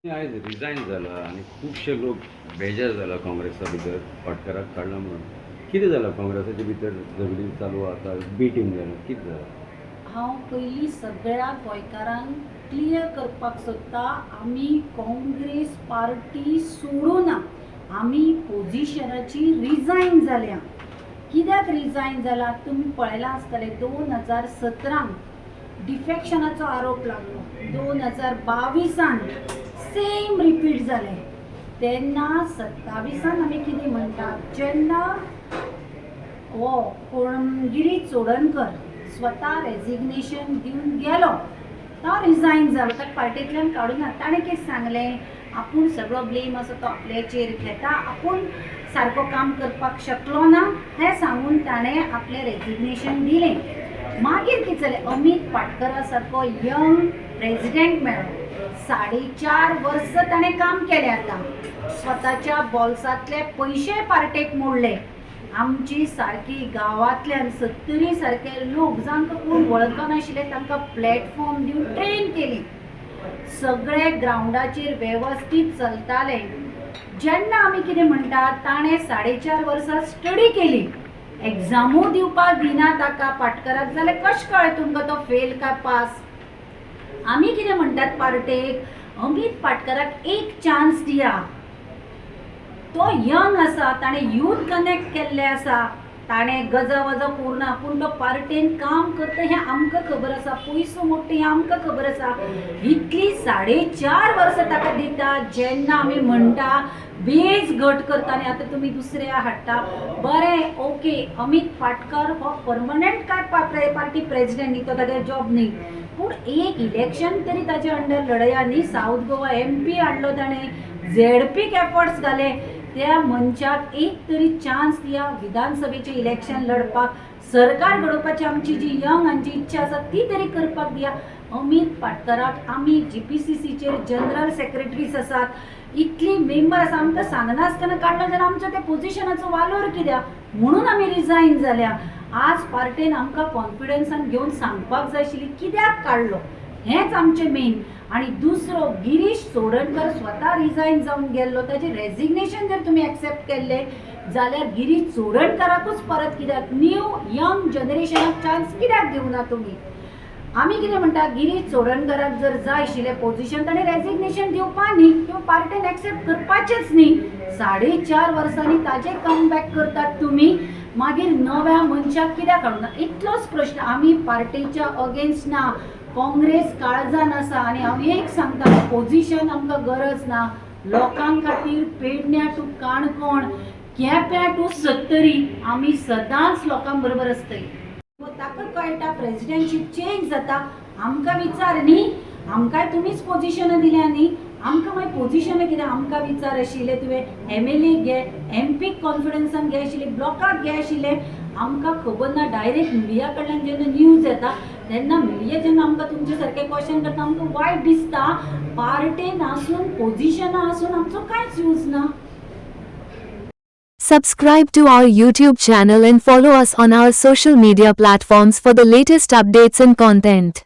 आयज रिजायन जाला आनी खुबशे लोक बेजार जाला काँग्रेसा भितर पाटकाराक काडला म्हणून. कितें जालां काँग्रेसाच्या भितर झगडी चालू आसा, बी टीम जालां, कितें जालां? हांव पयलीं सगळ्या गोंयकारांक क्लियर करपाक सोदता, आमी काँग्रेस पार्टी सोडूना. आमी पोजिशनाची रिजायन जाल्या. कित्याक रिजायन जाला तुमी पळयलां आसतलें, 2017 डिफेक्शनाचो आरोप लागलो. 2022 सेम रिपीट जालें. तेन्ना 27 आमी कितें म्हणटात, जेन्ना हो कोण गिरीश चोडणकर स्वता रेजिग्नेशन दिवन गेलो, तो रिजायन जालो, ताका पार्टींतल्यान काडूना. ताणें कितें सांगलें, आपूण सगळो ब्लेम असो तो आपल्याचेर घेता, आपूण सारको काम करपाक शकलो ना हें सांगून ताणें आपलें रेजिग्नेशन दिलें. मागीर कितें जालें, अमित पाटकरा सारको यंग प्रेजिडेंट मेळ्ळो. 4.5 वर्स ताणें काम केलें. आतां स्वताच्या बॉल्सांतले पयशे पार्टेक मोडले. आमची सारकी गांवांतल्यान 70 सारके लोक जांकां कोण वळखनाशिल्ले तांकां प्लॅटफॉर्म दिवन ट्रेन केली. सगळे ग्रावंडाचेर वेवस्थीत चलताले. जेन्ना आमी कितें म्हणटात, ताणें 4.5 वर्सां स्टडी केली, एग्जामूय दिवपाक दिना ताका पाटकराक, जाल्यार कशें कळ्ळें तुमकां तो फेल काय पास? आमी कितें म्हणटात पार्टेक, अमित पाटकराक एक चान्स दिया. तो यंग आसा, ताणें यूथ कनेक्ट केल्ले आसा, ताणें गजवज पूर्ण, पूण तो पार्टेन काम करता हें आमकां खबर आसा, पयसो मोडटा हें आमकां खबर आसा. इतली 4.5 वर्सां ताका दिता. जेन्ना आमी म्हणटा बेज घट करता आनी आतां तुमी दुसऱ्या हाडटा, बरें ओके, अमित पाटकर हो परमनंट काय पार्टी प्रेजिडेंट न्ही, तो तागे जॉब न्ही, पूण एक इलेक्शन तरी ताचे अंडर लढया न्ही. साऊथ गोवा MP हाडलो ताणें, ZPक एफर्ट्स घाले. त्या मनशाक एक तरी चान्स दिया, विधानसभेचे इलेक्शन लढपाक, सरकार घडोवपाची आमची जी यंग आमची इच्छा आसा ती तरी करपाक दिया. अमित पाटकराक आमी GPCCचेर जनरल सेक्रेटरीज आसात, इतली मेंबर आसा, आमकां सांगना आसतना काडलो जाल्यार आमच्या त्या पोजिशनाचो वालोर कित्याक? म्हणून आमी रिजायन जाल्या. आज पार्टेन आमकां कॉन्फिडन्सान घेवन सांगपाक जाय आशिल्ली कित्याक काडलो, हेंच आमचें मेन. आनी दुसरो, गिरीश चोडणकर स्वता रिजायन जावन गेल्लो, ताचें रेजिग्नेशन जर तुमी एक्सेप्ट केल्लें जाल्यार गिरीश चोडणकराकूच परत कित्याक, न्यू यंग जनरेशनाक चान्स कित्याक दिवना तुमी? आमी कितें म्हणटा, गिरीश चोडणकराक जर जाय आशिल्लें पोजिशन ताणें रेजिग्नेशन दिवपा न्ही, किंवा पार्टेन एक्सेप्ट करपाचेंच न्ही. 4.5 वर्सांनी ताजें कमबॅक करतात तुमी, मागीर नव्या मनशाक कित्याक काडूना? इतलोच प्रश्न. आमी पार्टीच्या अगेन्स्ट ना, काँग्रेस काळजान आसा. आनी हांव एक सांगता, पोजिशन आमकां गरज ना. लोकां खातीर पेडण्या टू काणकोण, केप्यां टू सत्तरी, आमी सदांच लोकां बरोबर आसतली. ताका कळटा प्रेजिडेंटशीप चेंज जाता, आमकां विचार न्ही, आमकांय तुमीच पोजिशनां दिल्या न्ही, आमकां मागीर पोजिशनां कितें? आमकां विचार आशिल्ले तुवें MLA घे, MPक कॉन्फिडन्सान घे आशिल्ले, ब्लॉकाक घे आशिल्ले, आमकां खबर ना. डायरेक्ट मिडिया कडल्यान जेन्ना न्यूज येता तेन्ना मिडिया जेन्ना आमकां तुमचे सारके क्वेश्चन करता आमकां वायट दिसता. पार्टेन आसून पोजिशनां आसून आमचो कांयच यूज ना. Subscribe to our YouTube channel and follow us on our social media platforms for the latest updates and content.